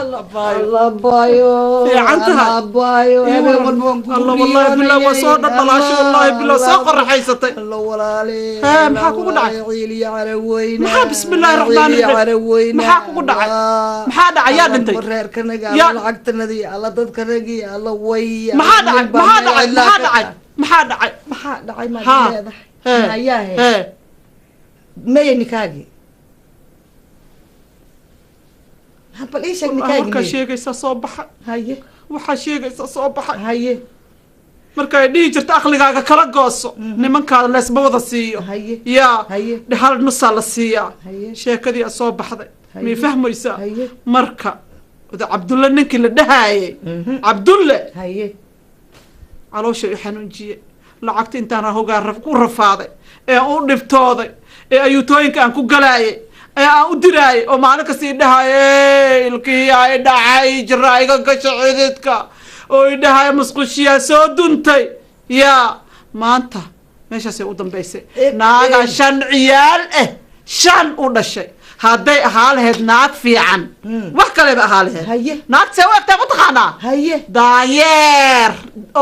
الله بايو في عنتها بايو الله والله بالله وصونا طلاش والله بالله ساقر حيستي الله ولالي ها محاكو قدعي عيلي عروينا محا بسم الله الرحمن الرحيم محاكو قدعي محا دعي يا دنتي مرير كنغا لعقتنا دي الله ددكنغي الله ويا محا دعي محا دعي ما هذا هياه ما نكاغي بل ايش نكاغي marka sheegaysa soo baxa haye waxa sheegaysa soo baxa haye marka ay dhigi jirta aqligaaga kala gooso nimankaada leesba wada siiyo haye yaa haye hal nusa la siiya haye sheekadii soo baxday mi fahmaysa marka wada Abdulla ninkii la dhahaayay Abdulla haye caloosha xanuunjiye lacagta intaan hogaan ku rafaaday ee u dhiftooday ee ayuutooyinka aan ku galaayay ee aan u diraayay oo maalin kasta dhahaayay ilkii ay dhacay jirayga gashacididka oo dhahaay musqushiya soo duntay yaa maanta meeshaas ay u dambeysay naaga shan ciyaal shan u dhashay hadday ahaa lahayd naag fiican wax kale ba ahaa lahayd haye naag see waqti ma taqaanaa haye daayeer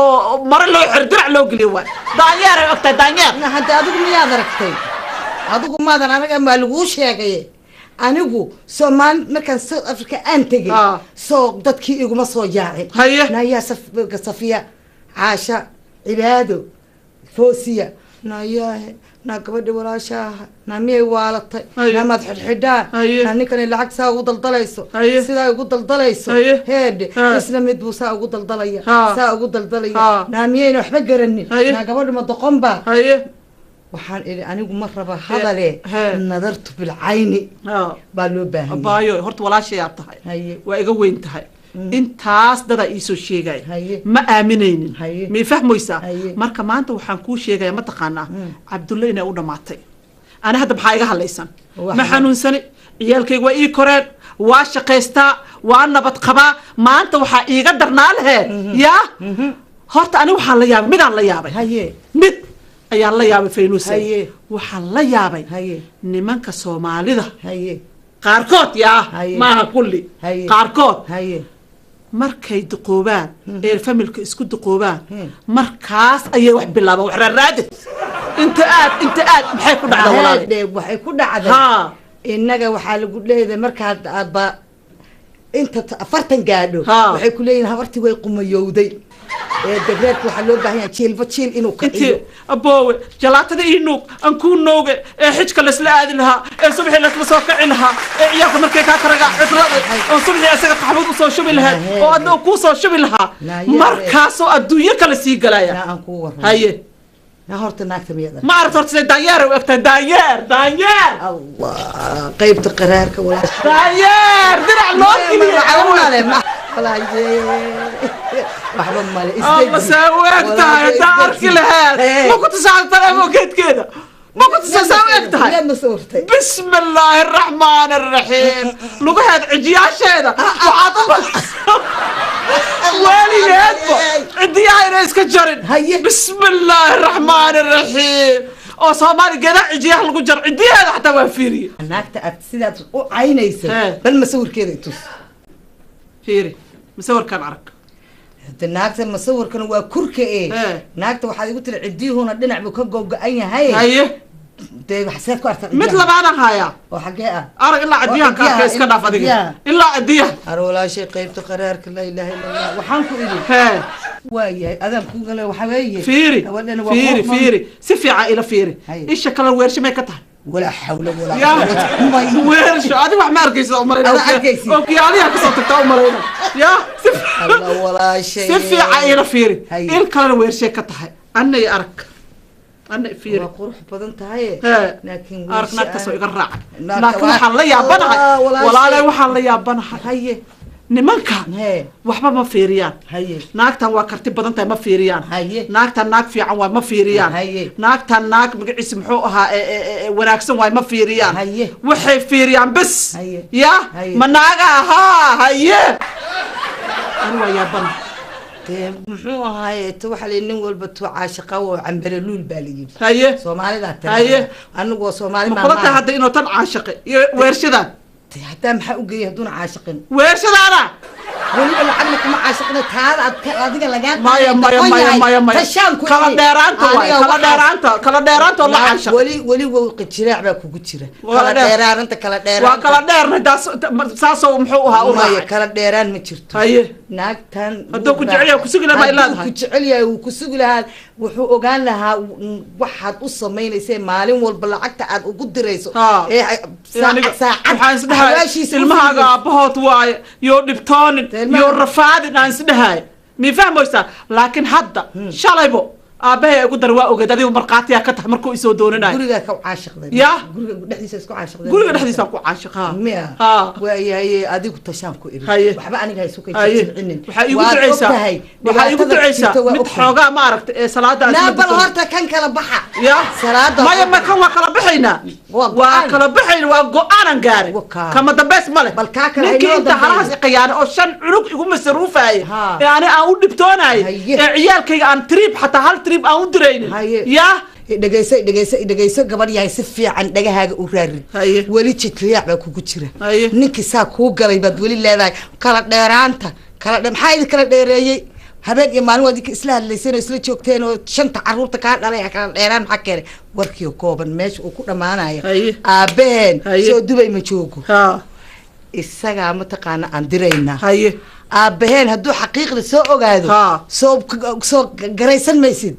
oo mar loo xirdir loo geliyo waa daayeer ay ogtay daayeer hadda adigu miyaad aragtay adigu maadan anaga ma lagu sheegay anigu Soomaali markaan South Africa aan tagay soo dadkii iguma soo yaacin haye naya Safiya Aasha Cibaado Foosiya naya na gabadhi walaashaha na miyay waalatay na mad xidxidaan na ninkan lacag saa ugu daldalayso sida ugu daldalayso heed isla mid buu saa ugu daldalaya saa ugu daldalaya na miyay waxba garanin na gabadhi ma doqonba waxaan iri anigu ma raba hadale nadartu bil ayni baa loo baahan baayo horta walaashay aad tahay waa iga weyn tahay intaas dada ii soo sheegay ma aaminaynin ma fahmaysaa marka maanta waxaan ku sheegay ma taqaanaa Abdulla inay u dhamaatay ana hadda maxaa iga halaysan ma xanuunsani ciyaalkayga waa ii koreen waa shaqaystaa waa nabad qabaa maanta waxaa iiga darnaa lahayd yaa horta ani waxaan la yaabay midaan la yaabay mid ayaan la yaabay Faynuusa waxaan la yaabay nimanka Soomaalida qaarkood yaa maaha kulli qaarkood markay duqoobaan ee familka isku duqoobaan markaas ayay wax bilaabaan wax raadid inta aad maxay ku dhacdaa walaal waxay ku dhacdaa inaga waxa lagu leeyahay markaad aadba inta 40 gaadho waxay ku leeyihiin habarti way qumayowday degreedku waxa loo baahan yahay jiilba jiil inuu ka iyo aboowe jalaatada inuu aan ku nooge xijka la isla aadi lahaa subaxii la isla soo kici lahaa iyaga markay ka karaga cidrada oo subaxii asaga qaxwad u soo shubi lahaa oo adoo ku soo shubi lahaa markaas oo adduunyo kala sii galaya aan ku waran haye يا هورت ناكتم يا ذا ما عرفت هورت داير وقت داير الله قيبت قرارك ولا داير درع لوكي ولا محبوب مالي الله سويتها يا دارك لهاد ما كنت ساعدت انا ما كنت كده ما كنت سويتها لما صورتي بسم الله الرحمن الرحيم لقيت عجياش هذا وعاطف والي يدبو عندي هاي رئيس كجرن بسم الله الرحمن الرحيم او صومالي قدع عجياه لقو جر عندي هذا حتى وفيري هناك تأتسيدات عينيسة بل مسور كده توس فيري مسور كان عرق هناك مسور كان وكركة ايه هناك واحد يقول العدي هنا دنع بكجو اي هاي ده حسيت كارت مثل ما انا هايا وحقيقة ارق الا عديها كاكيس كذا فديك الا عديها ولا شيء قيبت قرارك لا اله الا الله وحنكو الي واي اذان كو قال وحبايه فيري سفي عائله فيري ايش شكل الورش ما كتح ولا حول ولا قوه ورش هذه wax ma arkayso umarina اوكي عليها كسرت umarina يا الله ولا شيء سفي عائله فيري in kala weershay ka tahay anay arag أنا فيري قروح بدنت هاي لكن أركنك تسوي قرع لكن وحلا يا بنها ولا لا وحلا يا بنها هي نمانك وحبا ما فيريان ناكتا وكرتي بدنت ما فيريان ناكتا ناك في عوام ما فيريان ناكتا ناك مقعس محوها وناكسن واي ما فيريان وحي فيريان بس يا مناغا هي أنا يا بنها muxuu ahaay waxa la nin walba tuu caashiqa oo cambaruluul baaligi haye Soomaalida haye anigu Soomaali ma qolata hadda inuu tan caashiqay weershadan حتى محقوق هدون عاشقين ويش هذا ولي أنا عقلك ما عاشقنا هذا أديك لقيت ما كلا ديرانتو والله عاشق ولي وقت شراع بك وقت شراع كلا ديران أنت كلا ديران وكلا ديران داس ساسو محوها وما كلا ديران ما شرت هاي ناقتان هدو كجعليا وكسجلها ما إلها كجعليا وكسجلها وحقوقان لها واحد أصمين يصير مالين والبلعكت عاد وقد رئيسه ساعة المها بهوت واي يو نبتون يو رفاد ناس دهاي ميفهم بس لكن هذا شاليبو أبيه أقدر وأقدر هذه مرقاتي أكتر مركو يسوي دوننا قولي لك عاشق يا قولي حديث اسكو عاشق قولي حديث اسكو عاشق ها وهي هذيك التشامكو إيه وحبا أنا جاي سوكي تشعنن وحيقول عيسى متحوجا ما عرفت صلاة لا بالهرتا كان كلا بحا يا صلاة ما يما كان وكلا بحينا وكلا بحين وأنا قاري كما دبس ملك لكن أنت خلاص قيان أو شن عنق يقوم مصروفه يعني أقول نبتوناي عيالك أن تريب حتى هل تريب أو درين يا dhageyso gabar yahay si fiican dhagahaaga u raarin wali jidliyac baa kugu jira ninkii saa kuu galay baad wali leedahay kala dheeraanta maxaa idin kala dheereeyey habeen iyo maalin waad isla hadlayseen oo isla joogteen oo shanta caruurta kaa dhalay kala dheeraan maxaa keenay warkii kooban meesha uu ku dhamaanayo aabeen soo dubay ma joogo isagaa mataqaana aan diraynaa aabaheen hadduu xaqiiqda soo ogaado soo garaysan maysid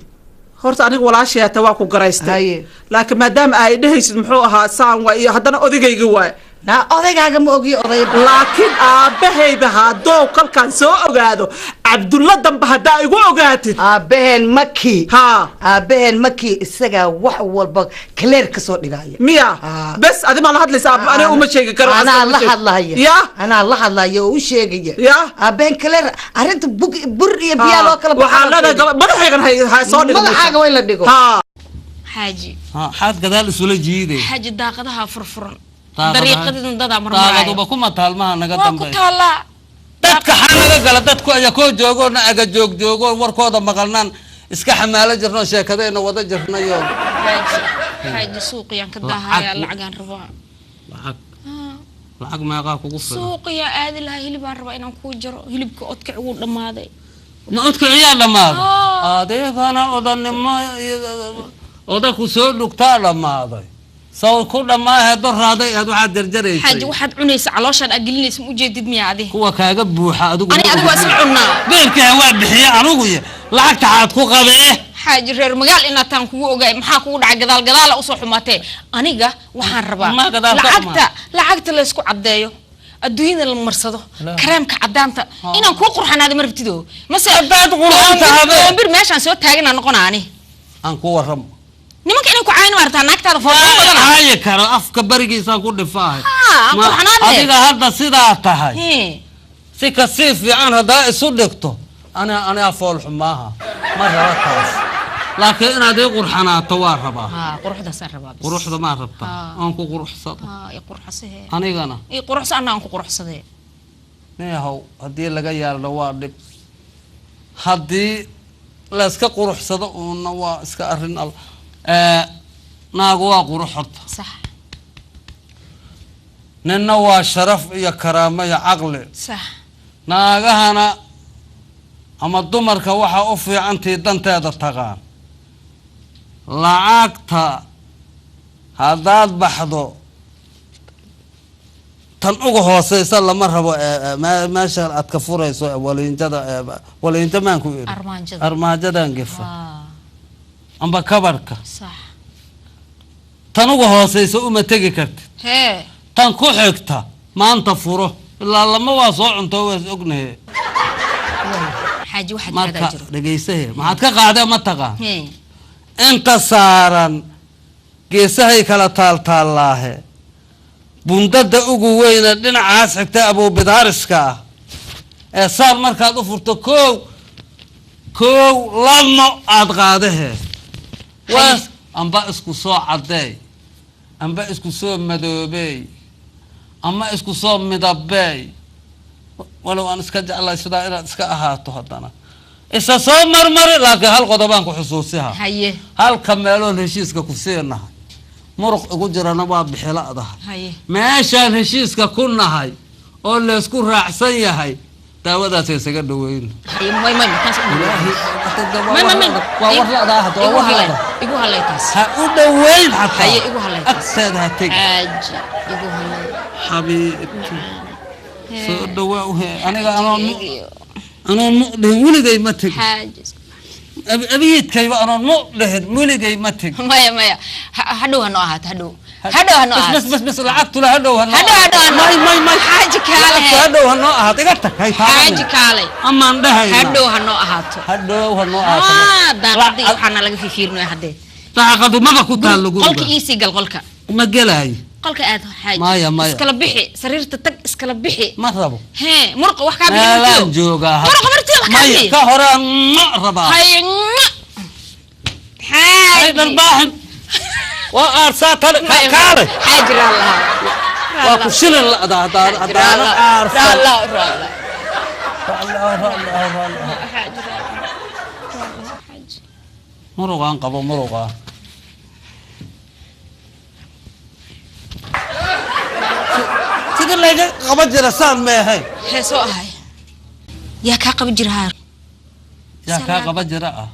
horta aniga walaasheeta waa ku garaystay laakiin maadaama ay dhahaysid muxuu ahaa saan waa iyo haddana odagayga waa لا أذكى ما أجي أذكى لكن أبهي بهادو كل كان سو أجادو عبد الله دم بهدا يقول أجاتي أبهن مكي أبهن مكي السجا وحول بق كلير كسر نجاية ميا بس هذا ما الله لسه أنا أقوم شيء كرو أنا الله يا أنا الله يا وشيء يا أبهن كلير أنت بر يبيع لو كلا وحالنا ما حاجة هاي صار ما حاجة وين لديكو حاجي حاد كذا لسولة جيدة حاجي داقتها فرفرن طريقة دادا مرة طاقة بكم تالما نقدم بي وكتالا دتك حنا قال دتك يكو جوجو نأجا جوجو وركودا مقالنا إسكا حمالة جرنا شيء كذا إنه وضع جرنا يوم حاجي سوق يعني كده هاي العجان ربع الحق ما يقع كوفر سوق يا عادل هاي اللي بره إنه كوجر اللي بكوت كعود لما هذا ما أتك عيال لما هذا فأنا أظن ما هذا كسر لقطة لما هذا سو كل ما هدور هذا واحد درجري حاجة واحد عنيس علشان أقلني اسمه جديد ميعادي هو كعب بوحة أنا واسمعنا بيرك هو بحياة أرويه لعك تعاد كو قبيه حاجة غير مقال إن تنكو جاي محاكو دع جدال أصح ماتي أنا جا وحربا لعقت لسكو عدايو الدين المرصده كرام كعدامته إن كو قرحنا هذا مربتدو مثلا بعد قرحنا هذا بير ماشان سوى تاجنا نقناني أنكو ورم نمك إنك عين ورثة نكتة فوق هاي كرا أفكار بريء ساكون دفاعي ما هذا هذا سيدا تهاي سكسيف في أنا هذا صدقته أنا أفول حماها مرة ركض لكن أنا ده قرحنا تواربا قرح ده سربا بس قرح ده ما ربطه أنكو قرح صد يقرح سه أنا يقرح سه أنا أنكو قرح صده نه هو هدي اللي جاي على الوارد هدي لا اسك قرح صد ونوا اسك أرن الله ناقوا قروحت صح ننوا شرف يا كرامة يا عقل صح ناقهنا أما الدمر كوحة أفي أنتي دنت هذا التغان لعاقتها هذا بحضو تنقوه وصيصا لمرة ما شاء أتكفور يسوع ولا إنت ما نكو أرمانجدا نقفه أم بكبرك صح تنوه هوسيسو ما تجي كرت هي تنكو حكتا ما أنت فروه إلا لما وصوع أنت وزقنه حاجة واحد ما تك رجيسه ما تك قاعدة ما تقع أنت صارن جيسه كلا تال الله بندد أقوينا لنا عاسك أبو بدارسكا صار مركز فرتو كو لما أتقاده واس أما اسكو صو عداي أما اسكو صو مدوبي أما اسكو صو مدبي ولو أنا اسكج الله يسدا إلى اسك أهاتو هدنا إسا صو مرمر لكن هل قدبان كحسوسها هيه هل كملون هشيسك كفسيرنا muruq ugu jirana waa bixiladaha meeshaan heshiiska ku nahay oo la isku raacsan yahay daawadaas isaga dhaweyn igu halaytaas ha u dhaweyn hataa igu halaytaas agteeda ha tegi igu halay xabiibti soo dhawaa aniga anoon weligay ma tegi أبيت أنا مؤلهد مولدي متك مايا هدو هنو أهات هدو هنو أهات بس العقد له هدو هنو ما حاجة كالي هدو هنو أهات حاجة كالي أما عندها هدو هنو أهات داقدي وحنا لقي في فيرنو يا حدي تعقدوا ما بكون تعلقوا قولك إيسي قولك ما جلاي قولك آد حاجة مايا اسكلا بحي سريرت تك اسكلا بحي ما ربو هي مرقة وحكا لا جوجا مرقة مرتي مايا كهرا ربا هاي الباحن وارسات كاري حاجر الله وكشل لا عارف لا مرقان قبو مرقان سيدي اللي قبل جرسان ما هي حسوا هاي يا كاقب جرهار يا كاقب جرا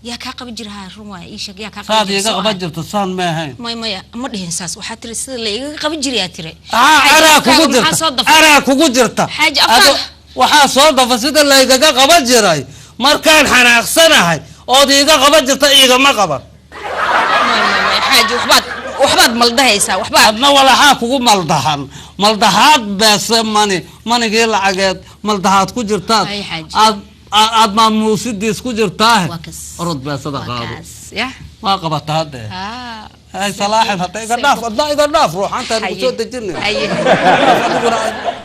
يا كاقب جرهار رما ايش يا كاقب صاد يا قبل جرتسان ما هي مايا ما دهين ساس waxaa tiri sida la iga qaban jiray aad tiri ara kugu jirta xaaj afar waxa soo dafa sida la iga qaban jiray markaan xanaaqsanahay oo iga qaban jirta iga ma qaban xaaj waxbaad maldahaysaa waxbaad adna walaha kugu maldahaad bas manigii lacageed maldahaad ku jirtaa aad maamuusidiis ku jirtaa orod beesada qaado waa qabataa hadde hay salaaxin hatta iga dhaaf ruuxantaan ku soo dejinay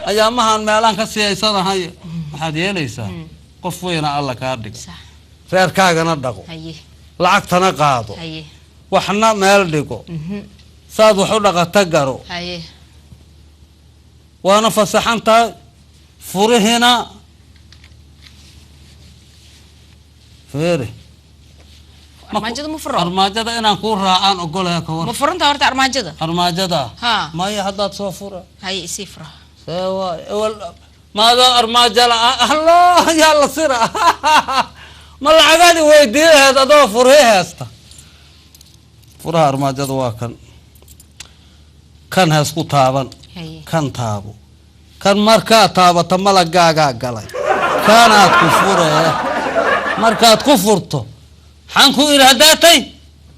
ayaamahan meelaan ka siyaysanahay waxaad yeelaysaa qof weyna alla kaa dhig reerkaagana dhaqo lacagtana qaado waxna meel dhigo saad wax u dhaqata garo وانا فسحنت فرهنا فيري أرماجة مفرط أرماجة أنا أقول رأان أقولها كور مفرط هورت أرماجة ها ما هي حدات صفرة هاي صفرة سوا ماذا أرماجة الله يلا سرعة ما العقادي ويدي هذا ده فريه هستا فرها أرماجة واكن كان هسكو تابن كان تابو كان مركا تابا تملا جاجا قلي كانت كفورة مركات كفرته حنكو إرهاداتي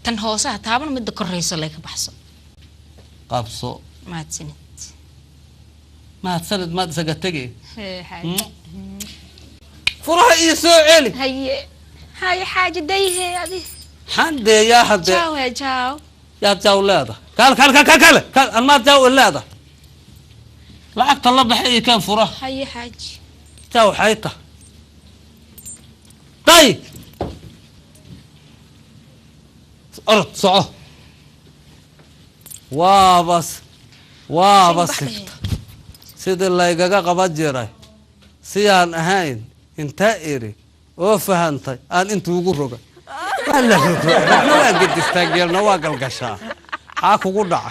تنهوسها تابن مد كريسة لك بحصو قبصو ما تسند ما تسقتجي فرها يسوعلي هاي حاجة ديه هذه حد يا حد جاو يا جاو يا جاو لاده كال أنا جاو لاده لعك طلب بحي كان فرح هاي حاج جاو حيطه طيب أرد صعه وابس سيد الله يقاقا قبض جيراي سيان أهين انتائري وفهنتي قال انتو وقرقا قال لك نواق قد استاقير نواق القشا حاكو قدع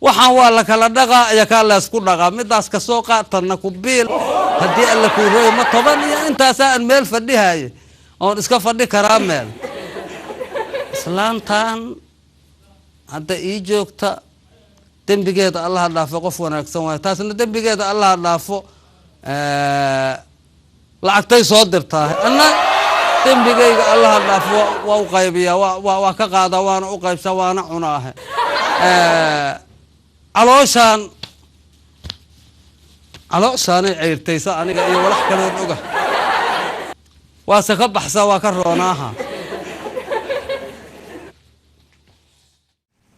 waxaan waa la kala dhaqa ya ka la isku dhaqa midaas ka soo qaatana ku biil hadii alla ku rooyo ma toban iyo intaas aan meel fadhihay oo iska fadhi karaa meel islaantan hadda ii joogta dambigeeda Allah dhaafo qof wanaagsan way taasna dambigeeda Allah dhaafo lacagtay soo dirtaa anna dambigeyga Allah dhaafo waa u qaybiya waa ka qaada waana u qaybsa waana cunaahe علوشان عيرتيسا أنا قاعد ولا حكنا نوجا واسكب حسا وكروناها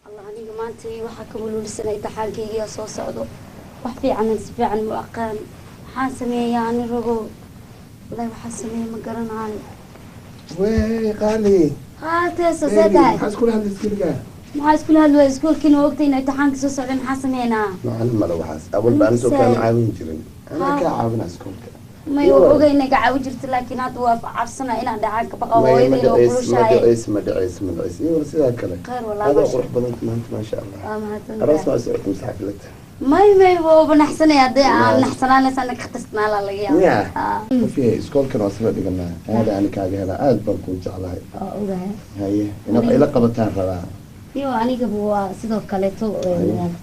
الله أنا جمانتي وحكموا لسنا يتحاكي يا صوص عضو وحفي عن سفي عن مؤقان حاسمي يعني رجو والله وحاسمي مقرن عن وقالي هات سوسيتاي حاسكول هذا السكيل ما اسكول هذا اسكول كنا وقتين امتحان كسو سocdeen xasameena macallin ma lagu xas awal baan soo kaan caawin jirin ana ka caawin askuulka ما يوقعي إنك عاوجرت لكن هذا هو عرسنا إلى دعاك بقى ويدي لو كل شيء ما دعيس إيه بس هذا كلام خير والله هذا قرح بدنك ما شاء الله الرأس ما سويت مسحك لك ما هو بنحسن يا ضيع نحسن أنا سنك اختصنا لا لقيا يا في سكول كانوا أصلا دقنا هذا أنا كاجي هذا عاد بركون جعله هاي هنا إلى قبتها فلا أنا قبوا سيدو كلتو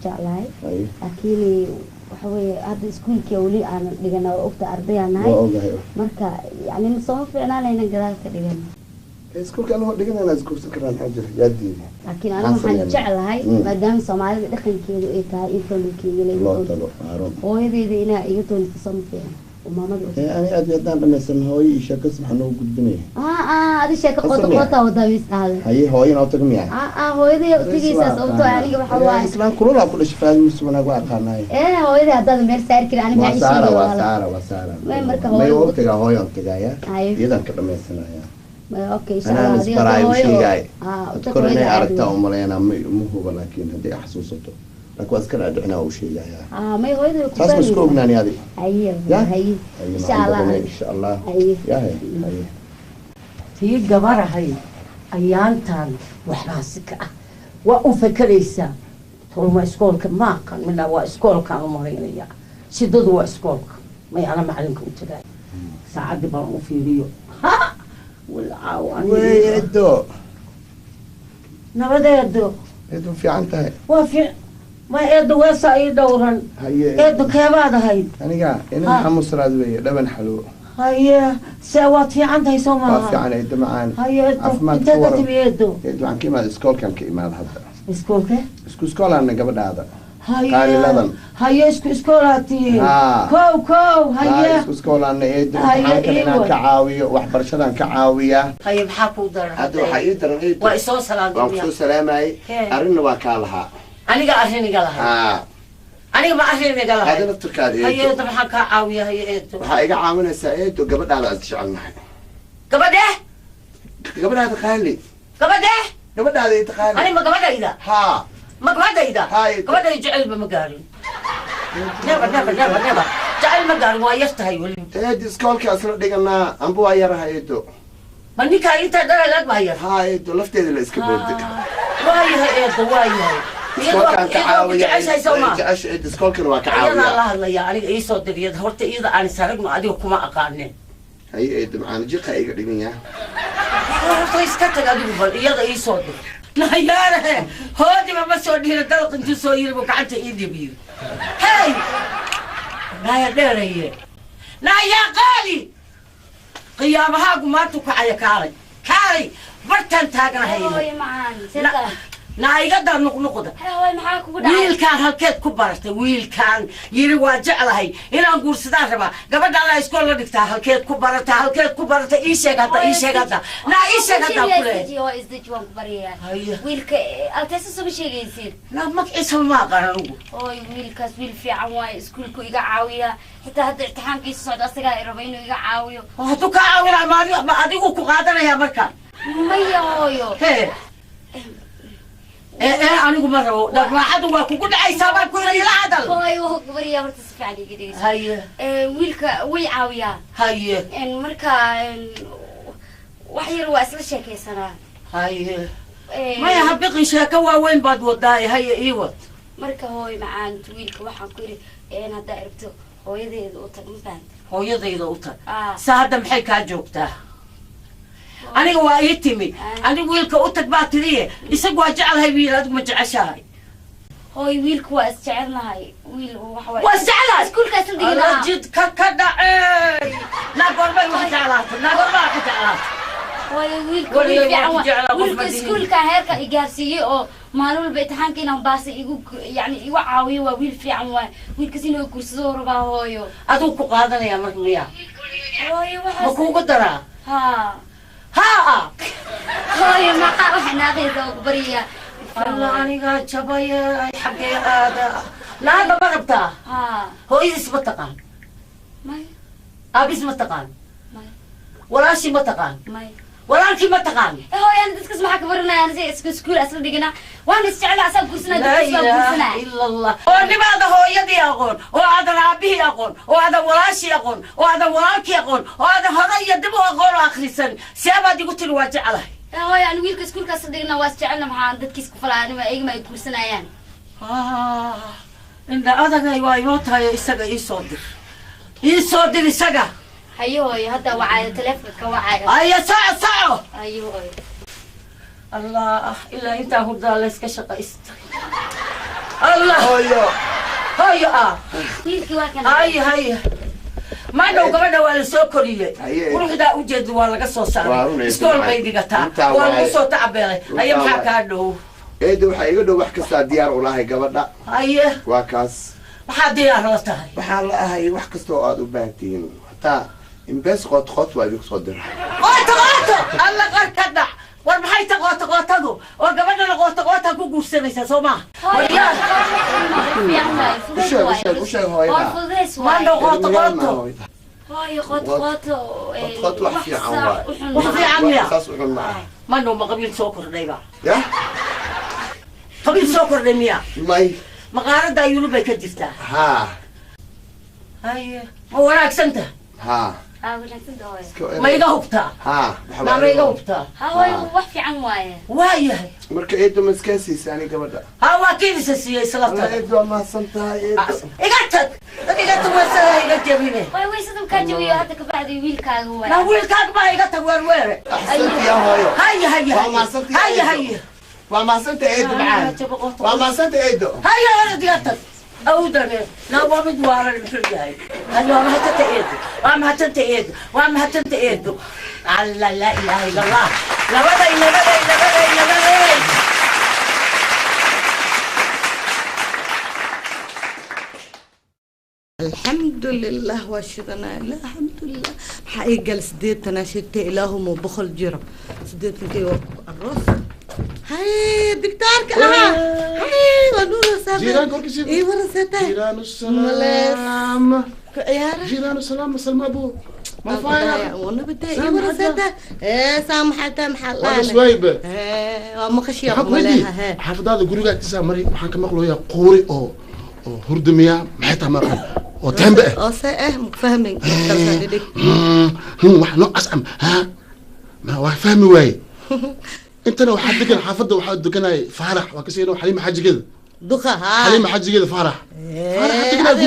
جعله أكيد وحوي هذا سكول كيولي أنا دقنا وقت أرضي أنا مركا يعني نصوف أنا لين قدال كدقنا سكول كانوا دقنا أنا سكول سكران حجر يدي لكن أنا محن جعله ما دام سماعي دخل كيلو إيكا يفهم كيلو وهذه هنا يتون تصم فيها وماما أنا أدي أدان بنسمي هوي شكل سبحانه وقدمي هذا شكل قطة وضبيس هذا هي هوي ناطق مياه هوي تيجي سأصوبته يعني قبل حوالي إسلام كلنا كل شيء فاهم مسلمنا قاعدنا هوي هذا مير سائر كده أنا معيش وسارة ما يوقف تجا هوي أنت جاية إذا كده مسنا يا أوكي إن شاء الله أنا نسبراي وشي جاي تذكر إني أردت أمرينا مو هو لكن هدي أحسوسته لكن أذكر أدعنا وشي جاي ما هو هذا بس مسكوبنا ني هذه هي إن شاء الله يا هي في جبارة هاي أيانتان وحاسك وأفكريسا طول ما إسكولك ما كان من هو إسكولك على مرينيا سيدود وإسكولك ما يعلم عليكم تلاقي ساعد بارو في ريو ها والعوان ويدو نبدا يدو في عنتها وفي ما يدو وسا يدورن يدو كيباد هاي أنا إنه حمص رادوية لبن حلو هاي سوات في عندها يسوما في عنا يدو معان هاي أنت تبي يدو عن كيما الإسكول كان كإيمان هذا إسكول إسكول أنا قبل هذا هاي إسكولاتي كو هاي إسكول أنا يدو أنا كعاوية وحبر شدان كعاوية هاي بحكوا در هذا حيدر وإسوا سلام وإسوا سلام أي أرن وكالها أنا قاعدين قالها أنا ما أعرف إني قالها هذا نفط كاري هي طبعا كعاوية هي إيدو هاي عاملة سعيد وقبل على أشعل معي قبل إيه قبل هذا خالي قبل إيه قبل هذا يتخالي أنا ما قبل إذا ها ما قبل إذا هاي قبل يجعل بمقارن نبى جعل مقارن ويفتحي ولي هذا سكول كأسر دقنا أنبوا يرها يدو مني كاي تدري لا ما هي هاي يدو لفتي اللي إسكبودك واي هاي إيدو واي هاي سكول كان كعاوية جعش سكول كان وكعاوية أنا الله يا أنا إيه صوت دريد هرت إذا أنا سارق ما أدي وكما أقارنه هاي يدو معانا جيك هاي قديمية هرت إسكت أدي بفر إذا إيه صوت لا يا هادي ما بس ودي لدلق أنت سوير بكعنت إيدي بير هاي لا يا دري لا يا قالي قيامها قماتك على كاري برتن تاجنا هاي لا يقدر نقطة ويل كان هالكيد كبرت ويل كان يرواجع لهاي إلى نقول سدار ربا قبل على إسكول لدكتها هالكيد كبرت إيش هذا لا إيش هذا كله ويل أتاسسه بشيء يصير لا ما كيسه ما قرنوا ويل كاس ويل في عواي إسكول كو يقعاوية حتى هذا امتحان كيس صعد أصدقاء ربعينه يقعاويه وهتو كعاوي ما أديكوا كقادنا يا مركان ما يهويو هي أنا أقول مرة ده ما حد هو كل عايز سبب كل العدل هاي وهو كبرية ورتصفي عليه كده هاي ويلك ويعاوية هاي إن مركا وحير واسل شيء سنة هاي ما يحبقي شكوى وين بعد وضاي هاي إيوه مركا هوي معان ويلك وحن كوري أنا دايرته هو يدي دوتك مفهوم هو يدي دوتك ساعة محيك هجوبته أنا وايتمي أنا ويلك أوتك باتريه يسقوا جعل هاي ويل أدق مجعشاي هاي ويلك واسجعلنا هاي ويل وحوي واسجعلها كل كاس الدقيقة جد كذا لا قربي وحجعلات لا قربي وحجعلات هاي ويلك ويلك سكول كهيرك إيجابسية أو مالو البيتحان كنا باسي يقول يعني يوعاوي وويل في عموا ويل كسينو كورسور باهويو أدوك قادنا يا مرمية هاي وحس بكو قدرة ها هاي ما إحنا غير كبرية الله أنا قاعد شبايا حقي هذا لا ما بغبتها هو اسمه تقان ماي أبي اسمه تقان ماي ولا شيء ما تقان ماي walaalkii ma taqaani هو يعني دكتور ما حكبرنا يعني زي سكول أصلا ديجنا وأنا استعلا أصلا كورسنا لا إله إلا الله ولماذا هو يدي أقول وهذا أبيه أقول وهذا وراشي أقول وهذا وراكي أقول وهذا هذا يدبه أقول آخر سنة سيابا دي قلت الواجع عليه هو يعني ويلك سكول أصلا ديجنا واستعلا مع دكتور كفلا ما إيه ما يكورسنا يعني إن هذا جاي يوتها يسقى يصدر يسقى أيوه هذا وعاء تلفك وعاء أيه ساعة أيوه الله إلا أنت هو دالس كشقة الله هيا ويلك واكن هيا ما لو قبل ولا سكرية وروح دا وجد ولا قصة صار سكول بيدي قطع ولا قصة تعبير أيام حكانو eedo waxa iga dhow wax kasta diyaar u lahay gabadha أيه waa kaas maxaa diyaar la tahay waxaan la ahay wax kasta oo aad u baahantiin hataa imbees qod waa igu soo diray qoto alla qarkada war maxay qotadu oo gabadha qota ku guursanaysa Soomaa وش هاي ما له قطو هاي قط وحفي عن وحفي عن خاص وحنا ما له مقابل سكر دايبا يا قبيل سكر دميا ماي مقارنة دا يلو بيكجفتا ها هاي وراك سنته ها ما يقهبتا ها ما يقهبتا هاي وحفي عن وايه marka eedo maskaasiisa ani gabadha ها واكيد سياسي سلطة eedo ma santahay إيجاتك وسا إيجاتيني وي سدم كاجوي هذا كبعد ويلكا هو لا ويلكاك ما إيجاتك وير أحسنت يا هايو هيا وما سنت ايدو معانا وما سنت ايدو هيا أنا دياتك أودني لا وامد وارا الفرجاي هيا وما هتنت إيدو الله لا إله إلا الله لا بدا إلا الحمد لله واشهدنا لا الحمد لله حقيقة سديت أنا شدت إلههم وبخل جرب سديت كي الرص هاي دكتور كأها هاي ونور سامي جيران كل شيء إيه ورثته جيران السلام جيران السلام مسلم أبو ما فايا وانا بدي إيه ورثته إيه سامحته محلانة ولا سويبة ما خشية ملاها حافظ هذا قولي قاعد تسمع مري وحنا كم قلوا يا قوري أو هردمية ما حتى ما وتنبأ سائه مفهمين هم وحنا أسأم ها ما واحد فهمي واي انت لو حد كان حافظ وحد كان فرح وكسينا وحليم حاج كذا دخا ها حليم حاج كذا فرح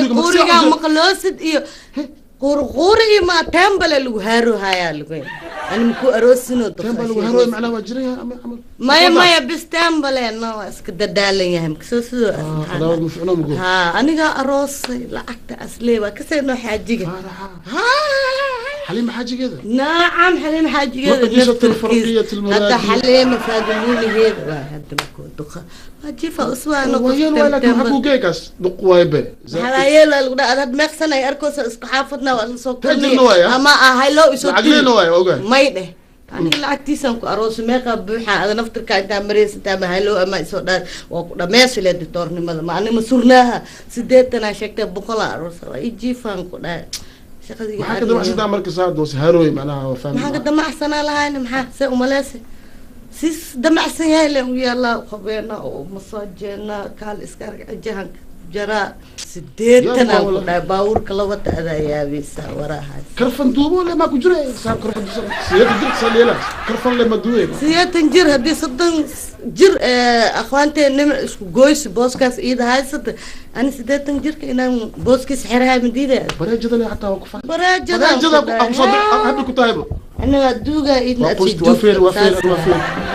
قوري مقلوسد iyo قوري ما تنبل لو هارو هيا لو انا مكو اروسنو تنبل لو هارو معناه واجريها ما بس تنبل انه اسك ددالن yahay makasoo خلاص مفعنا مقول ها aniga aroosay lacagta aslee waa kasayno xaajiga حليم حاج كذا نعم حليم حاج كذا نفس الفرقية هذا حليم فاجموني هذا هذا مكو دخا اجيفا اسوانو وين ولك حقو كيكاس دقوايبه هلايلا لو داد مخسن ay arko isku xaafadna waa soo kordhiyay ama ahay loo iso lacagleena way ogaa mayde ani lacagtiisan ku aroos meeqa buuxa ada naftirka inta mareysata ma halo ama iso dad waa ku dhameysile doctornimada ma ani masurnaha 8 sheegtay boqol aroos ay jiifan ku dhaa shaqadii maxaa ka damacsantaa marka saacdoos haroy macnaha waa fahmi maxaa ka damacsanaa lahayn maxaa se umaleese sis damacsan yahay le yalla qabeena oo masaajena kaal iska arjahan jara 8 aan ku dhaa baawurka la wata adayaabiisa waraha karfan duubo le ma ku jiray saar karfan siyada dirk saleela karfan le ma duwe siyada jir hadii 7 jir akhwaanteena isku gooys booskaas iida haysata ani 8 jirka inaan booskiis xirahay madiida bareejada hatta waa ku faa bareejada aku sabir hadda ku taaybo أنا دوجا إذا أتجوف وفير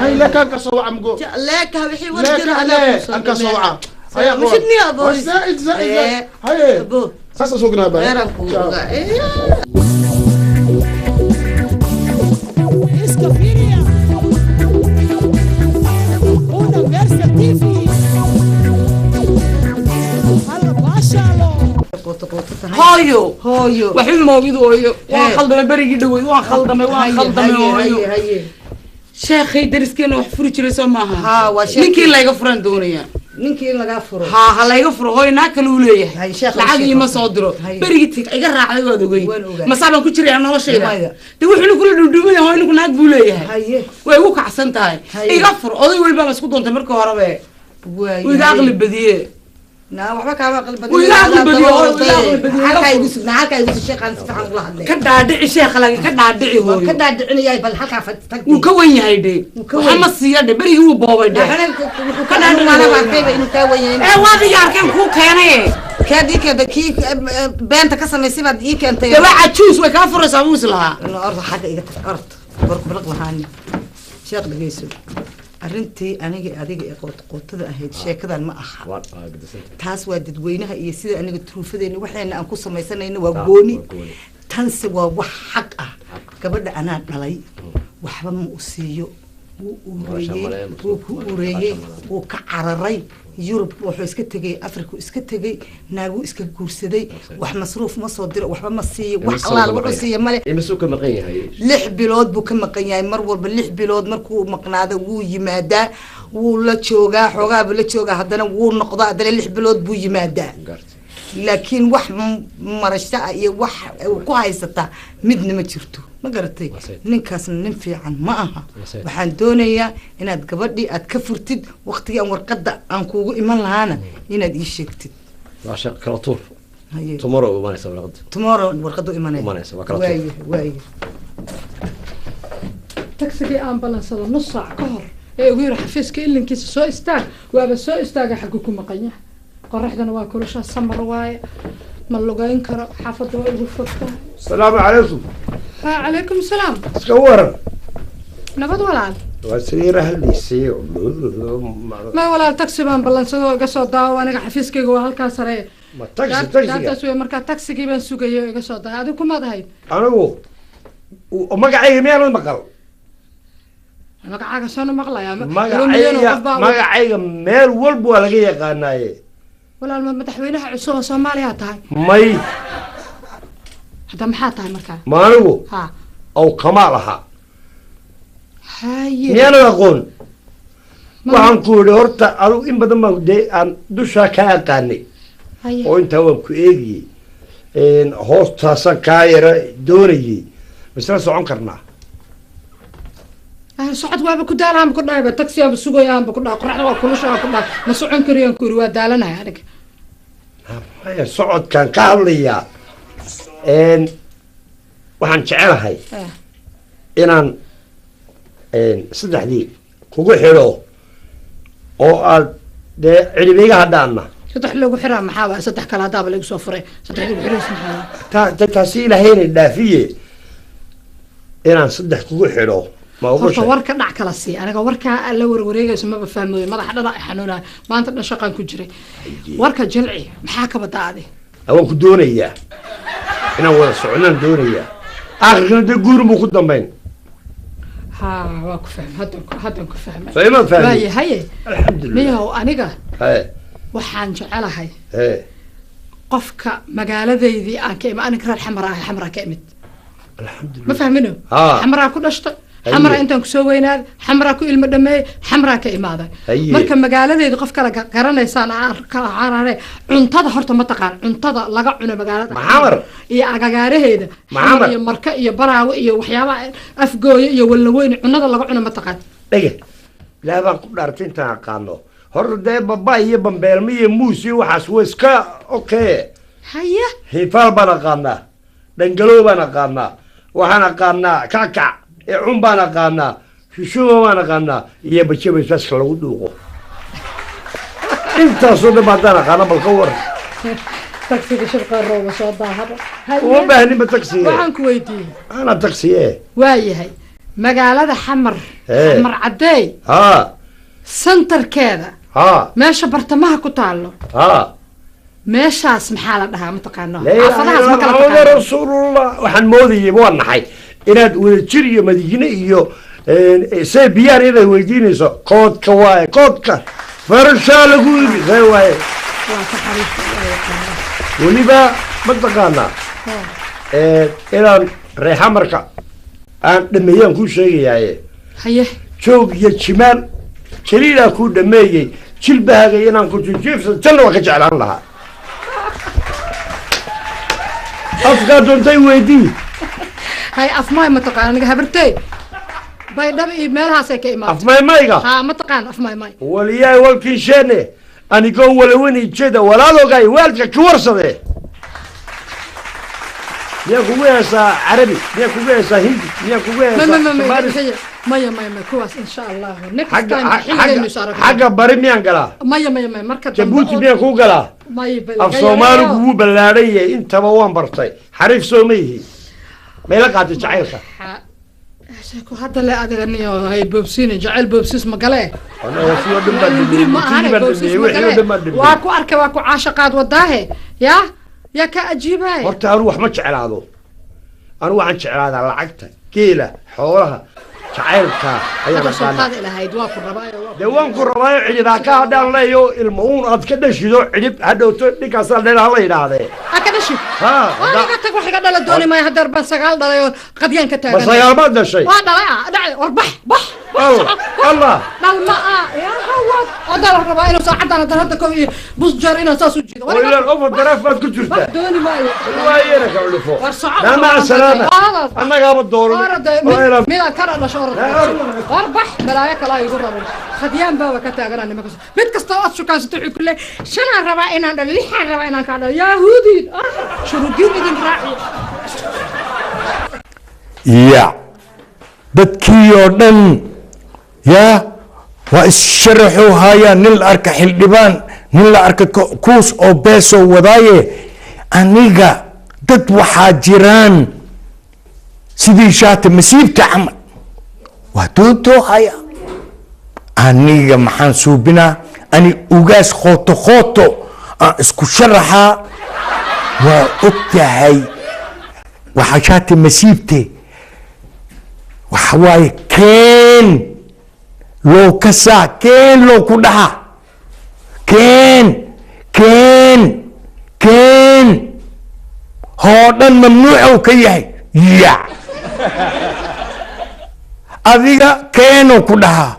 هاي لك أنك صوع مجو لك هبحي ورجل على أنك صوع مش ابني أبو زائد هاي أبو ساسا سوقنا بقى غير أبو هايو وحين موجود هايو وخلدنا بريجي دوي وخلدنا هايو شيخي درسكنا وحفري جري سماها ها وشيخ نكين لا يغفرن دونيا ninkii in lagaa furo ha layga furo hooy naa kale uu leeyahay lacag iima soo diro berigii iga raacday waad ogey masaaban ku jiray noloshayda de wuxuu kula dhudhumay hooy ninku naag buu leeyahay way ugu kacsan tahay iga fur oday walba ma isku doontay markii horebe way aqli badiye نا وحبا كابا قلب كدادعي شيخ لا كدادعي هو كدادعني ياي بل حلقه فتك وكوين ياي دي محمد سيادة بري هو بابا دي كدادعني انا باكيبا انه كوين اي واقي ياركن كو كيني كادي كده كي بنت كسميسي بعد اي كانت دابا عجوز way ka furaysaa muus laha inuu ordo xaga iga tag ord barku balaq lahaani sheekh dhageyso arrintii aniga adiga ee qotada ahayd sheekadan ma aha taas waa dadweynaha iyo sida aniga truufadeena waxayna aan ku samaysanayna waa gooni tanse waa wax xaq ah gabadha anaa dhalay waxba ma u siiyo wuu ku ureeyey wuu ka cararay yurub wuxuu iska tegay afrika iska tegay naagu iska guursaday wax masruuf ma soo diro waxba ma siiyo wax alaal wuxuu siiyo male imisuu ka maqan yahay 6 bilood buu ka maqan yahay mar walba 6 bilood markuu maqnaado wuu yimaadaa wuu la joogaa xoogaa buu la joogaa haddana wuu noqdaa haddana 6 bilood buu yimaadaa laakiin wax marasha iyo wax ku haysata midna ma jirto ma garatay ninkaasna nin fiican ma aha waxaan doonayaa inaad gabadhii aad ka furtid waqtiga aan warqada aan kuugu iman lahaana inaad ii sheegtid waa shaqo kala tuur tomorrow imanaysa warqada tomorrow warqada imanaysa waa kala tuur waay taxi ambulance nus saac ka hor ee ugu yiri xafiiska ilinkiisa soo istaag waaba soo istaaga xagga ku maqan yahay qorraxdana waa kulusha samar waaye ma lugayn karo xaafadda waa ugu fogtaa asalaamu calaykum calaykum salaam iska waran nabad walaal waa sariira haldiisii ma walaal taxi baan ballansado iga soo daawo aniga xafiiskayga waa halkaa sare ma taxi markaa taxigii baan sugayo iga soo daawo adigu kumaad ahayd anigu magacayga miyaanan maqal magacaaga soona maqlayaa magacayga meel walba waa laga yaqaanaaye walaal ma madaxweynaha cusub oo Soomaaliya tahay may hada maxaa tahay markaa maanigu aw kamaal aha haye miyana aqoon waxaan ku yidhi horta adu in badan baan dee aan dusha ka aqaanay oo intaa waan ku eegiyey hoostaasan kaa yara doonayey misla socon karnaa socod waaba ku daalaan ku dhaayba taxi aan sugayaan ku dhaa qorraxda waa kulusha ku dhaa ma socon kariyaan ku waa daalanahay aniga socodkan ka hadlayaa waxaan jecelahay inaan saddexdii kugu xidho oo aad dee cilmiga hadhaana saddex lagu xiraa maxaa waa saddex kale hadaaba lagu soo furay saddex lagu xirays maxaa taasi ilaahayna dhaafiye inaan saddex kugu xidho horta warka dhac kala sii aniga warkaa la warwareegayso maba fahmooyo madaxa dhana xanuunaa maanta dhan shaqaan ku jiray warka jilci maxaa ka badaaday waan ku doonayaa inaan wada socnaan doonayaa aakhirkana dee guurin buu ku dambayn ha waa ku fahmay haddan ku fahmay fahma fahmay waaye haye alxamdulilah miyahow aniga haye waxaan jecelahay qofka magaaladeydii aan ka imid aniga reer xamraa ka imid alxamdulilah ma fahmino xamraa ku dhashtay xamraa intaan kusoo weynaad xamraa ku ilmo dhameey xamraa ka imaaday marka magaaladeeda qof kala garanaysaan carare cuntada horta ma taqaan cuntada laga cuno magaalada maxamar iyo agagaaraheeda iyo marka iyo baraawe iyo waxyaabaha afgooyo iyo wallaweyn cunada laga cuno ma taqaan dhege ilaa baan ku dhaartay intaan aqaano hor dee baba iyo bambeelmo iyo muus iyo waxaas waa iska okay haya hifaal baan aqaanaa dhangalow baan aqaanaa waxaan aqaanaa kackac cun baan aqaanaa shishuuma baan aqaanaa iyo bajabaysaska lagu dhuuqo intaasoo dhan haddaan aqaana bal ka waran taxiga shirqaarooba soo daahaba uma baahninba taxiga waxaan ku weydiiyey ana taxi waayahay magaalada xamar cadeey santarkeeda meesha bartamaha ku taalo meeshaas maxaa la dhahaa mataqaano xaafadahaas ma kala taqaano rasuulullah waxaan moodayay waa naxay inaad wada jir iyo madiine iyo see biyaan inaad weydiinayso koodka waaye koodka farashaa lagu ibi see waaye weliba mataqaanaa inaan reexamarka aan dhameeyaan kuu sheegayaaye haye joog iyo jimaal jaliilaa kuu dhameeyey jilbahaaga inaan ku jijiifsa janna waa ka jeclaan lahaa afkaa doontay weydii هاي أفماي متقان أنا هبرتي بايدم إيميلها سكي إيميل أفماي مايغا ها متقان أفماي ماي ولياي والكيشاني أنا جو ولوني جدا ولا لو جاي والك كورسة ده يا كويسة عربي يا كويسة هندي يا كويسة ما كويس إن شاء الله next time حاجة بريمي أنقلا ما مركز جبوتي بيا كوجلا الصومال هو بلارية أنت بوان برتاي حريف سوميه ما يلقى تجعلك هذا اللي أدري هاي بوبسين جعل بوبسيس مقالة أنا وصل دم واكو أركب واكو عاشقات وداه يا كأجيبها وقت أروح ما تجعل هذا أروح عن تجعل هذا لعقته كيلة حولها جعلك هذا سلطان إلى هاي دواكو الرباية دواكو الرباية عجبا كهذا الله يو المؤون أتكلم شيء عجب هذا وتدي كسر لنا الله ينادي أكيد شيء أنا قلت لك وحنا قلنا الدوني ما يهدر بس قال ده قد ينكتر بس يا ما ده شيء لا وربح الله لا يا هو هذا الرباية وساعدنا هذا بص جارينا ساسو جدا ولا الأفضل درف ما تكون جرته دوني ما الله يرك أقول فوق لا مع السلامة أنا قام الدور مين كرر شهر وربح بلايك الله يقول خديان بابا كتاجر أنا ما كنت بتكستوات شو كان ستوعي كله شنا ربعنا ده اللي حنا ربعنا كذا يهودي شو رجيم إذن راعي يا بدكيودن يا وإشرحوا هاي نل أرك حلبان نل أرك كوس أو بيسو وضاية أنيجا دت وحاجران سيدي شات مسيب تعمل وتوتو هاي أنيجا محن سوبنا أني أوجاس خوتو اسكو شرحها وأبتهاي وحاجات مسيبتي وحواي كين لو كسا كين لو كدها كين هذا ممنوع وكيه يا أذيك كين وكدها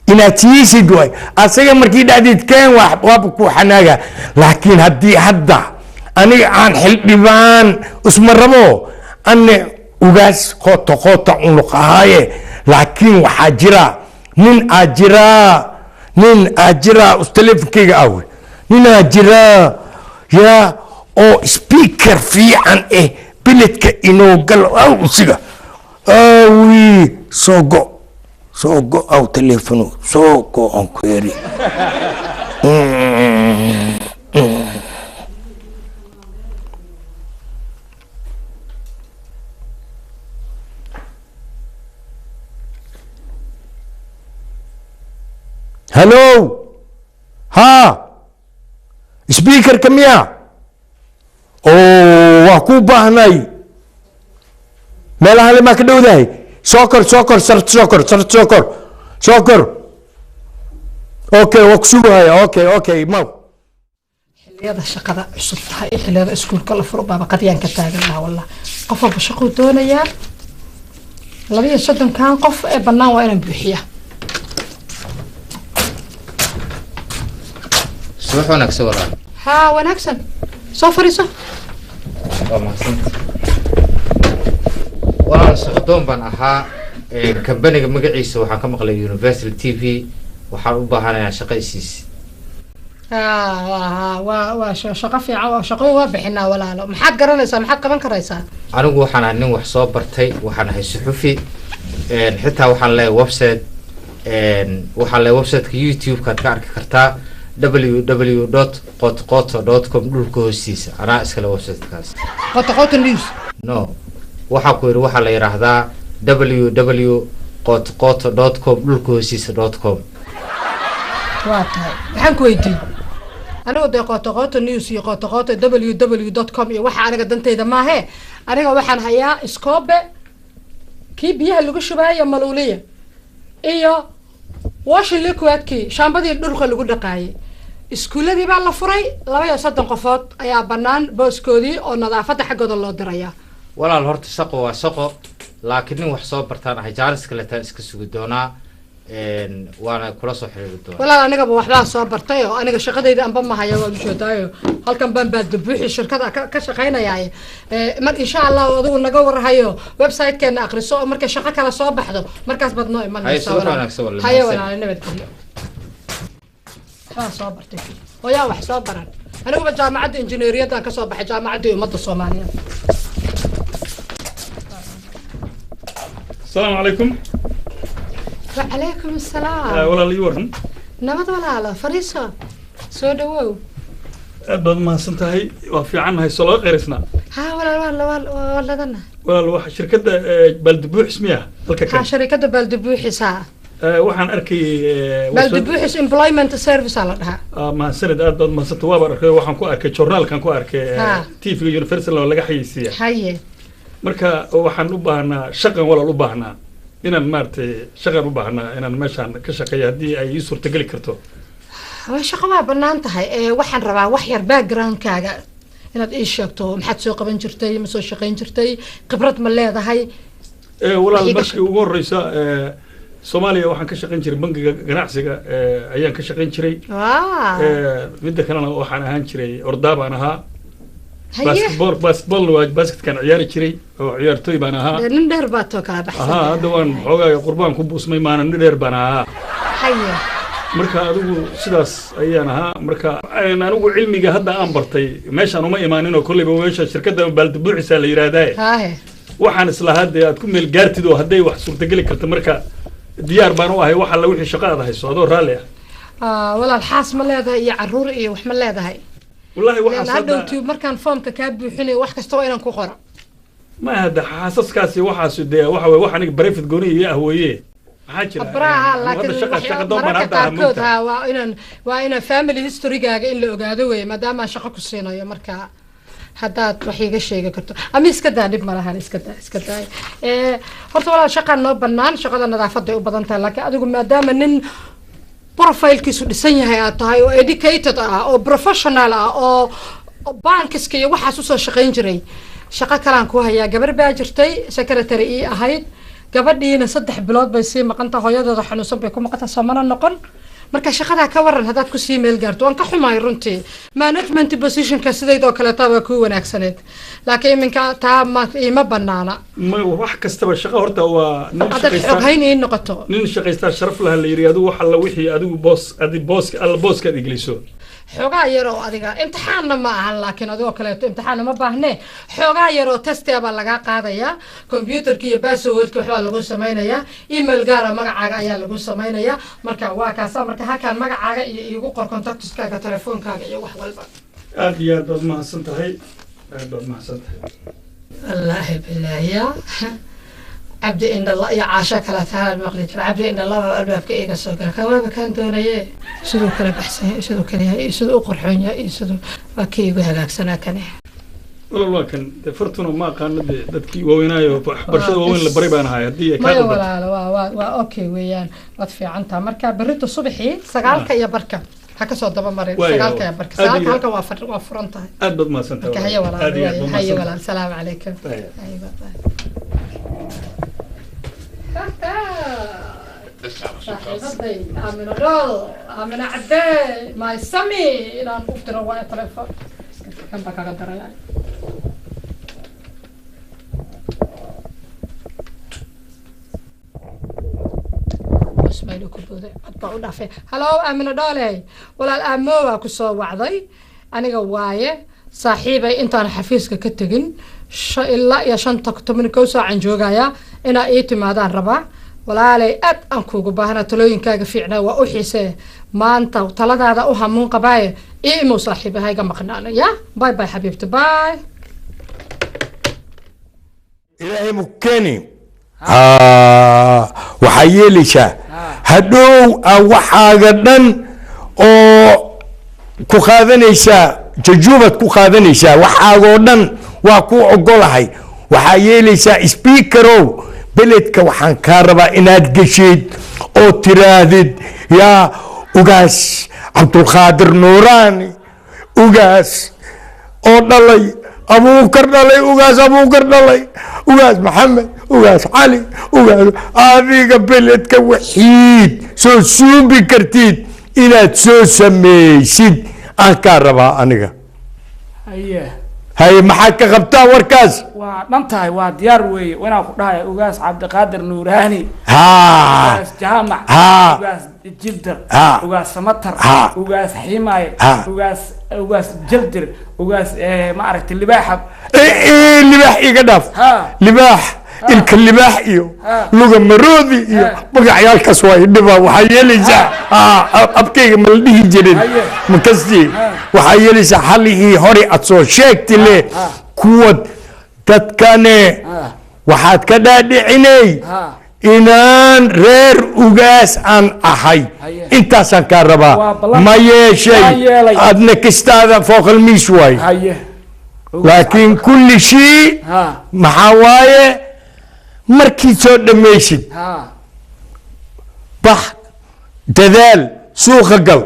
إن تيسي دوي أصيغ مركيد عديد كين وابكو حناجة لكن هدي حدا أنا عن حل ديوان اسم الربو أني وجاس خوتو عنقهاي لكن وحاجرة نين أجرا استلف كي أول نين أجرا يا أو سبيكر في عن إيه بلدك إنه قال أو سيجا أوي سوغو أو تليفونو سوغو أنكويري هلو ها سبيكر كمية اوه وكوبا هناي مالها لما كدو ذاي سوكر سرت سوكر اوكي وكسوها هاي اوكي مو حليada shaqada cusub tahay xilliga iskuulka la furo baaba qadiyaan ka taaganaa wallah qof walba shaqo doonaya 2 kan qof ee banaan waa inaan buuxiyaa صباح ونكسة وراء ها ونكسة صفريسة ما حسنت وأنا سقطون بنها كمبني مقعيس وحكم قل يونيفرسال تي في وحربها أنا شقي سيس شقة في شقة وبحنا ولا لا محد قرنيسا محد كمان كريسا أنا وحنا نو وحصاب برتي وحنا هي صحفي حتى وحنا له ويب سايت وحنا له ويب سايت يوتيوب كارك كرتا www.qotqoto.com dhulka hoostiisa anaa iskala website-kaas qotqoto news no waxa ku yiri waxa la yiraahdaa www.qotqoto.com dhulka hoostiisa.com waa tahay waxaan ku weydiin anigu de qotqoto news iyo qotqoto www.com iyo waxa aniga dantayda maahe aniga waxaan hayaa iskoobe kii biyaha lagu shubayo maluuliya iyo wash liquidkii shaambadii dhulka lagu dhaqaayay iskuuladii baa la furay 2 qofood ayaa banaan booskoodii oo nadaafada xaggooda loo diraya walaal horta shaqo waa shaqo laakiin wax soo bartaan ah jaariska la taan iska sugi doonaa waana kula soo xiriiri doonaa walaal anigaba waxbaa soo bartay oo aniga shaqadayda anba ma haya waan joogtaayo halkan baan baad buuxi shirkada ka shaqaynayay mar insha Allah adigu naga warhayo website-keena akhriso marka shaqo kala soo baxdo markaas baad noo imanaysaa hayo walaal nabad geliyo soo bartay oo yaa wax soo baran aniguba jaamacadda injineeriyadda ka soo baxay jaamacadda ummadda Soomaaliyeed السلام عليكم. وعليكم السلام. ولا لي ورن. نبض ولا لا فريسة. سودو. أبد ما سنتهي وفي عنها الصلاة غير اسنا. ها ولا دنا. ولا الواحد شركة بلدبوح اسمها. ها شركة بلدبوح ساعة. waxaan arkay baldbuuxis employment service ala dhaha ma sanad aad ma satwaba arkay waxaan ku arkay journalkan ku arkay TV Universal oo laga xayisiya haye marka waxaan u baahnaa shaqan walaal u baahnaa inaan maartay shaqan u baahnaa inaan meeshaan ka shaqeeyo hadii ay ii suurtagali karto waa shaqo waa banaan tahay waxaan rabaa wax yar background-kaaga inaad ii sheegto maxaad soo qaban jirtay ma soo shaqeyn jirtay khibrad ma leedahay walaal markii ugu horeysa Soomaaliya waxaan ka shaqeyn jiray bangiga ganacsiga ayaan ka shaqeyn jiray midda kalena waxaan ahaan jiray ordaabaan ahaa basketball waa basketkan ciyaari jiray oo ciyaartoy baan ahaa nin dheer baa too kala baxsan hadda waan xoogaa qurbaan ku buusmay maana nin dheer baan ahaa haye marka adigu sidaas ayaan ahaa marka anigu cilmiga hadda aan bartay meeshaan uma imaanin oo kolleyba meesha shirkadda baldbuuxisa la yiraahdaa waxaan isla hadda aad ku meel gaartid oo hadday wax suurtagali karto marka diyaar baan u ahay waxa la wixii shaqo aad hayso adoo raali ah walaal xaas ma leedahay iyo caruur iyo wax ma leedahay wallahi waxa hadda markaan foomka ka buuxinay wax kasta waa inaan ku qoro ma hada xaasaskaasi waxaas de waxa way wax aniga private gooni iyo ah weeye maxaa jira abraha laakiin shaqo doon hadda waa inaan family history-gaaga in la ogaado weeye maadaama shaqo ku siinayo marka haddaad wax iga sheegi karto ama iska daa dhib ma lahan iska daa horta walaal shaqaan noo bannaan shaqada nadaafadda u badan tahay laakiin adigu maadaama nin profile-kiisu dhisan yahay aad tahay oo educated ah oo professional ah oo bankiska iyo waxaas usoo shaqayn jiray shaqo kalaan ku hayaa gabar baa jirtay secretary ii ahayd gabadhiina 3 bilood bay sii maqanta hooyadeeda xanuunsan bay ku maqanta samana noqon marka shaqada ka waran hadaad ku sii meel gaarto waan ka xumaay runtii management position ka sideedoo kale taa ku wanaagsaneed laakiin minka taa ma ima banaana ma wax kastaba shaqo horta waa nin shaqaysta hayni noqoto nin shaqaysta sharaf laha la yiraahdo waxa la wixii adigu boos alla booska diglayso xogaa yar oo adiga imtixaanna ma ahan laakiin adoo kale imtixaan ma baahnee xogaa yar oo test baa laga qaadayaa computerka iyo passwordka waxa lagu sameeyaa email gaar ah magacaaga ayaa lagu sameeyaa marka waa kaasa marka halkan magacaaga iyo igu qor contactskaaga telefoonkaaga iyo wax walba aad iyo aad baad mahadsan tahay الله بالله يا عبد إن الله يا عاشق لا تعال مقلت عبد إن الله الباب كإيجا سوكر كواب كان دونية سدو كلا بحسن سدو كلا سدو قرحون يا سدو وكي وهلاك سنة كنه والله كان فرتنا ما كان دتكي وينايو برشة وين البريبان هاي دي كذا ولا وا أوكي ويان وطفي عنتها مركب بريتو صبحي سجالك يا بركة هكا صوت دبا مريض سجالك يا بركة سجالك هلك وفرنتها أدب ما سنتها هيا ولا السلام عليكم أيوة صاحبتي آمنة رول آمنة عدي ما يسمي إلى أن أفتر رواية تلفون كم بقى قدر يعني اسمعي لكم بودي أطبعوا دافع هلو آمنة دولي ولا الأموة كسو وعضي أنا قواية صاحبي أنت أنا حفيزك كتجن إلا يا شنطة كتبني كوسا عن جوجايا أنا إيتي مادان ربع ولا لي أد أنكو جبهنا تلوين كاج فينا وأحيسه ما أنت وطلعت هذا أهم قباية إيه مو صاحبي هاي قمقنانا يا باي باي حبيبتي باي إلهي مكاني وحيليشا هدو أو حاجة أو كخاذنيشا تجوبة كخاذنيشا وحاجة وكو عقولهاي وحيليشا سبيكرو بلدك وحان كاربا إناد قشيد أو ترادد يا أوغاس عبد القادر نوراني أوغاس أو دالي أبو بكر دالي أوغاس أبو بكر دالي أوغاس محمد ugaas cali ugaas adiga beledka waxiid soo suubi kartid inaad soo sameysid aan kaa rabaa aniga haye haye maxaad ka qabtaa warkaas waa dhan tahay waa diyaar weeye inaan ku dhahay ugaas cabdiqaadir nuuraani ugaas jaamac ugaas jildar ugaas samatar ugaas ximaay ugaas jaldir ugaas ma aragtay libaaxa libaax iga dhaaf libaax ilka libaax iyo luga maroodi iyo magacyaalkaas waa idhiba waxaa yeelaysaa abkayga ma la dhihi jirin makasti waxaa yeelaysaa xalihii hore aad soo sheegti le kuwa dadkane waxaad ka dhaadhicinay inaan reer ugaas aan ahay intaasaan kaa rabaa ma yeeshay adna kistaada fooqalmiis waay laakiin kulli shii maxaa waaye markii soo dhamaysid bax dadaal suuqa gal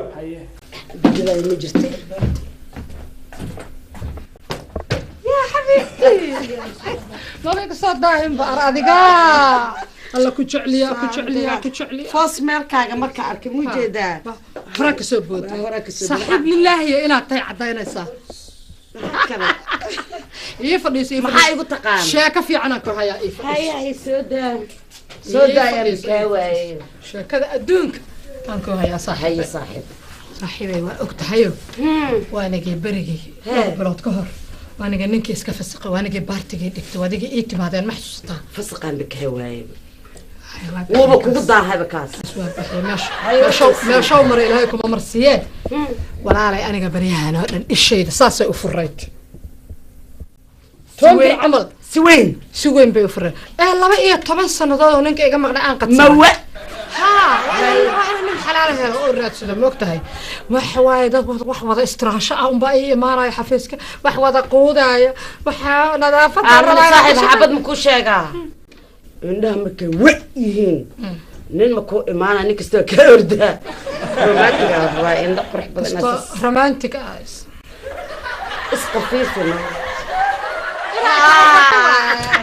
مالك صداهم بقر أديقا الله كجعليا كجعليا كجعليا فاس مالكاga marka arkay mujeedaa هراك سبود صاحب لله يا إنا طيع دينيسا يفديس maxaa igu taqaan sheeka fiican ku haya hay soodaa ya kaaway sheekada adduunka aan ku haya saaxiibay waa ogtahayo waanagii berigii bilood ka hor waaniga ninkii iska fasaqay waanigii baartigii dhigtay waadiga ii timaadeen ma xasuustaa fasaqan bika waay waba kugu daahayba kaas meesha maray ilaahay kuma marsiyeen walaalay aniga baryahan oo dhan ishayda saasay u furayd تومبر عمل سوين بيفرق لما إيه 10 سنوات ونك إيجا مقنع أنقذ موّ وأنا من حلالها أورات سلام وقتها وحوايد وحوض استراشة أم بأي ما رايح حفيزك وحوض قودة نظافة أنا صاحب حبض مكوشة عندها مكوئين نين مكو إمانا نكستو كوردا رومانتيك أفراي إن دقرح بدنا رومانتيك آيس اسقفيسنا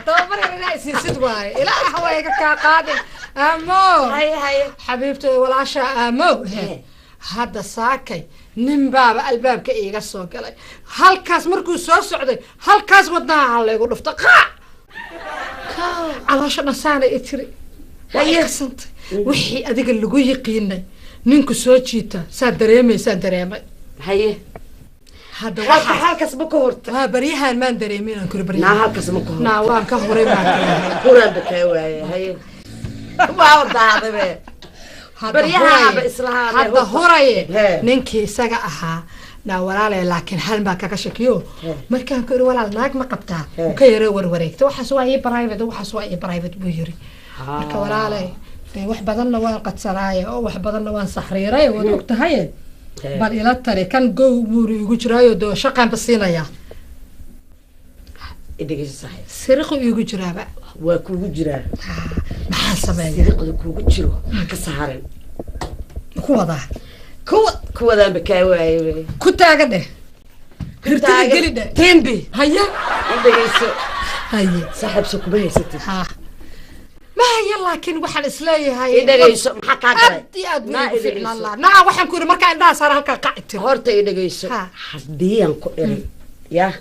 توبر لا سيد واي لا هواي كقادم امو هي حبيبتي ولا شاء امو هذا ساكي nin baaba albaabka iiga soo galay halkaas markuu soo socday halkaas wadnaha lagu dhufta caloosha nasaana i tiri hayasanta wixii adiga lagu yiqiinay ninku soo jiita saa dareemay haye هذا واحد halkaas ma ka horta ha bariyahan maan dareemin aan kula bariyahan halkaas ma ka horta na waan ka horay ma quraan bakay waay hay waa daadabe bariyahan ba islaam hada horay ninkii isaga ahaa na walaalay laakiin hal baa kaga shakiyo markaan ku walaal naag ma qabtaa ka yare warwareegta waxaas waa ii private buu yiri marka walaalay wax badanna waan qadsanaay oo wax badanna waan saxriiray wad ogtahay bal ila tari kan gow buuri ugu jiraayo doo shaqan basiinaya idagay saxay siriqo ugu jiraaba waa kuugu jiraa maxaa sameeyay siriqada kuugu jiro ka saaran ku wada bakay waay ku taaga dheh hirtiga geli dheh tembi haya idagayso haye saaxibso kuma haysatid ha ما هي لكن واحد إسلامي هاي إدريس محك هذا ما إدريس الله نعم واحد كوري مركا عندها صار هالك قاعد هورت إدريس حديان كوري يا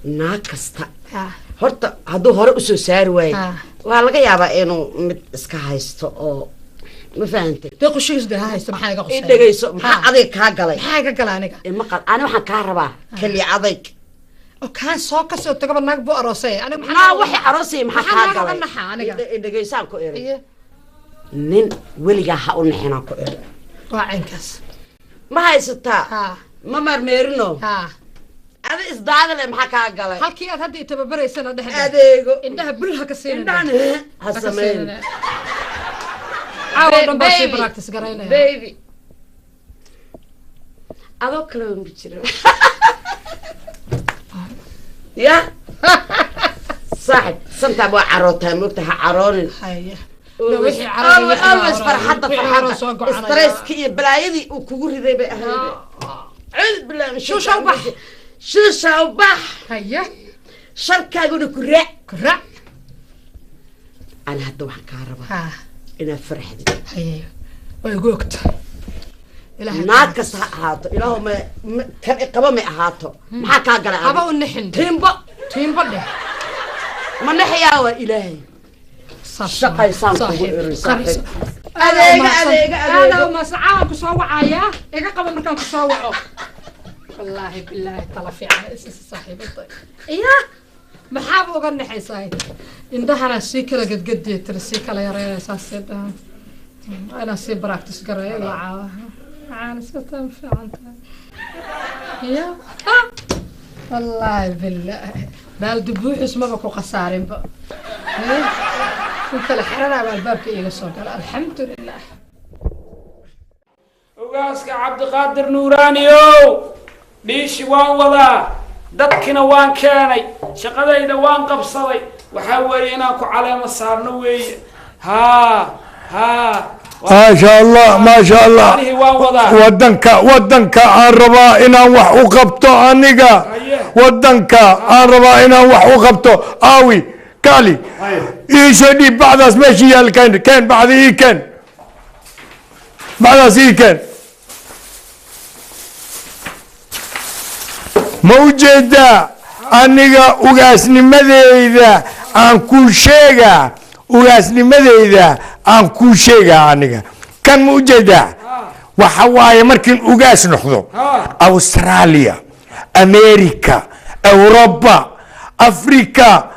ناكستا هورت هادو هور أسو سار واي وهالك يا بقى إنه مت إسكايستو أو ما فهمت تقول شو ده هاي سمح حاجة قصيرة إدريس محك عضيك هاجلي حاجة قلانك المقال أنا محك كهرباء كلي عضيك وكان سوكس وتقبل ناق بو أروسي أنا ما وحي أروسي محك هاجلي إدريس أنكو إيري نين ولي هاون نحنا كو إيري وعنكس ما هاي ستا ما مرميرنو هذا إصداد اللي محك هاجلي هالكي هذه تببري سنة ده أديكو إنها بلها كسين إنها هسمين عاود بس براكتس قرينا بيبي أدو كلام بيشرب يا صاحب سنت أبو عروتها مكتها عرون حيا أول فرحة ستريس كي بلايدي وكوري ذي بقى عيد بالله شو شوبح شو شوبح هيا شركة يقولوا كراع أنا هدا وحن كهربا إنا فرحت هي ويقولت ناقص هاتو إلهو ما كان إقبا ما هاتو ما كاقل أبا ونحن تيمبا ده ما نحيا وإلهي شقي سانكو هذا وما ساعة كسوة عيا إيجا قبل مكان كسوة والله بالله طلع في عائلة صاحبتي إيه ما حاب أقول حساي إن ده أنا سيكلا قد ترسيكلا يا ريال أساس ده أنا سي براكتس قرأي لا عانس كتنفع أنت يا والله بالله بالدبوح اسمه بكو خسارين بقى كنت الحرارة على الباب كي يصوت الحمد لله وقاسك عبد القادر نورانيو ليش وان وضع dadkina waan keenay shaqadayda waan qabsaday waxa weeye inaan ku caleemo saarno weeye ما شاء الله ما شاء الله ودنك الربا إنا وح وقبته أنيقا ودنك الربا إنا وح وقبته آوي كالي إيشدي بعد اسمشي كان بعد إيه كان بعد إيه كان موجودة أنيقا وقاسني مذيذا عن كل شيء وقاسني مذيذا عن كل شيء عنيقا كان موجودة وحواي مركن وقاس نحضو أستراليا أمريكا أوروبا أفريقيا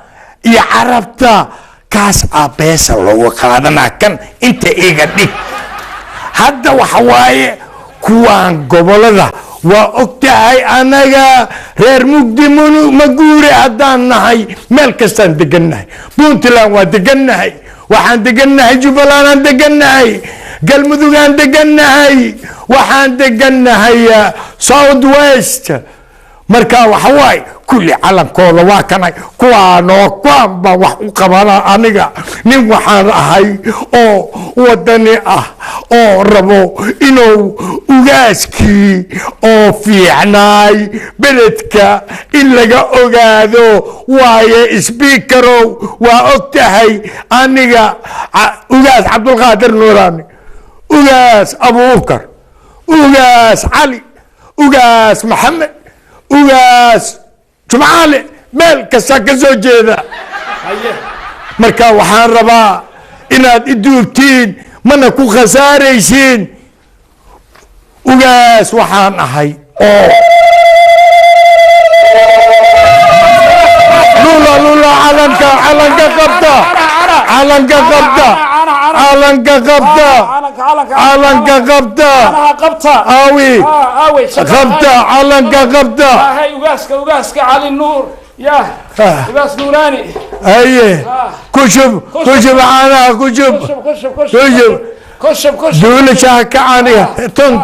يا عربتا كاس أبيس لو قادنا كان أنت إيه ديك هذا وحواي كوان قبلة وأكتاي أنا غير مقدمون مجوري عدان نهاي ملكستان دقناي بونتلان ودقناي وحان دقناي جبلان دقناي قلمذوقان دقناي وحان دقناي ساود ويست مركا وحواي كل علم كولا واكناي كوانو كوان با wax u qabana aniga nin waxaan ahay oo wadani ah oo rabo inuu ugaaskii oo fiicnaay beledka in laga ogaado waaye speakerow waa ogtahay aniga ugaas Cabdulqaadir Nuuraani ugaas Abuubakar ugaas Ali ugaas Maxamed ugaas جمعالي مالك ساكزو جيدا مركا وحان ربا إناد إدوبتين منكو خساريشين وقاس وحان أحي لولا علنكا قبطة علنكا قبطة آوي قبطة علنكا قبطة هاي وقاسك علي النور يا وقاس نوراني ايه كشب عنا كشب دول شاك عني تن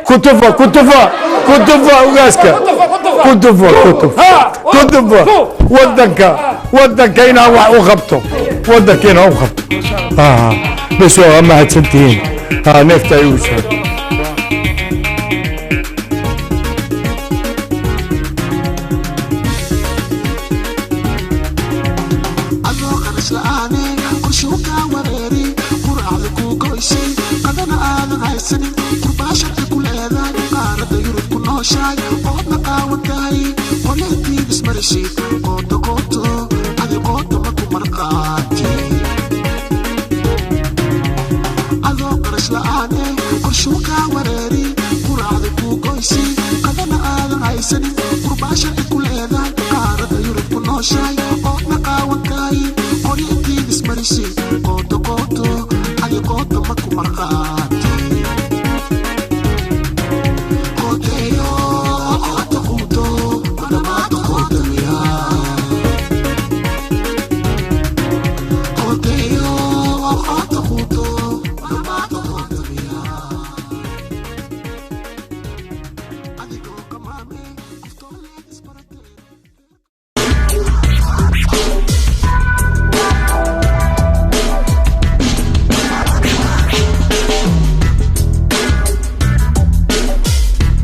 كتفة وقاسك كتفة ودنك هنا وخبطه ودنك هنا وخبطه بس هو ما هتسنتين نفتح يوسف Qoto qoto, adi qoto maku marqaati